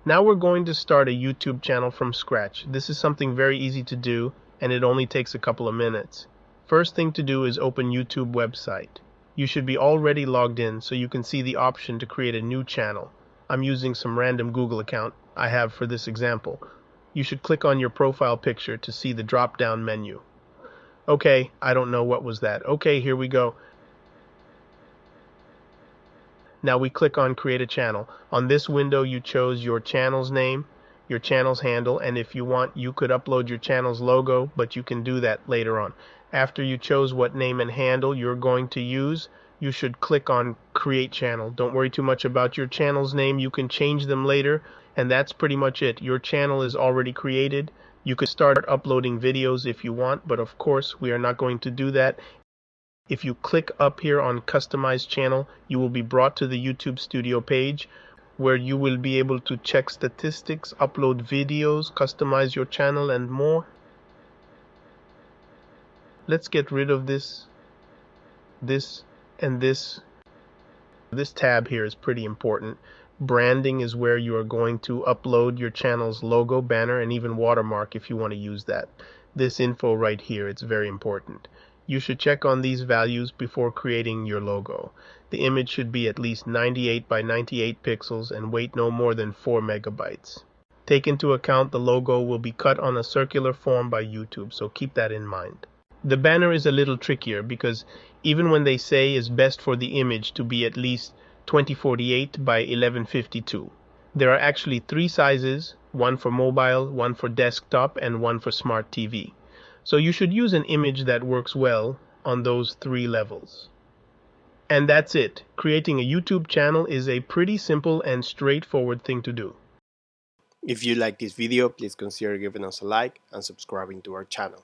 Now we're going to start a YouTube channel from scratch. This is something very easy to do, and it only takes a couple of minutes. First thing to do is open YouTube website. You should be already logged in so you can see the option to create a new channel. I'm using some random Google account I have for this example. You should click on your profile picture to see the drop-down menu. Okay, I don't know what was that. Okay, here we go. Now we click on Create a Channel. On this window, you chose your channel's name, your channel's handle, and if you want, you could upload your channel's logo, but you can do that later on. After you chose what name and handle you're going to use, you should click on Create Channel. Don't worry too much about your channel's name. You can change them later, and that's pretty much it. Your channel is already created. You could start uploading videos if you want, but of course, we are not going to do that. If you click up here on Customize Channel, you will be brought to the YouTube Studio page where you will be able to check statistics, upload videos, customize your channel, and more. Let's get rid of this, and this. This tab here is pretty important. Branding is where you are going to upload your channel's logo, banner, and even watermark if you want to use that. This info right here, it's very important. You should check on these values before creating your logo. The image should be at least 98 by 98 pixels and weight no more than 4 megabytes. Take into account the logo will be cut on a circular form by YouTube, so keep that in mind. The banner is a little trickier because even when they say it's best for the image to be at least 2048 by 1152, there are actually 3 sizes, one for mobile, one for desktop, and one for smart TV. So you should use an image that works well on those 3 levels. And that's it. Creating a YouTube channel is a pretty simple and straightforward thing to do. If you like this video, please consider giving us a like and subscribing to our channel.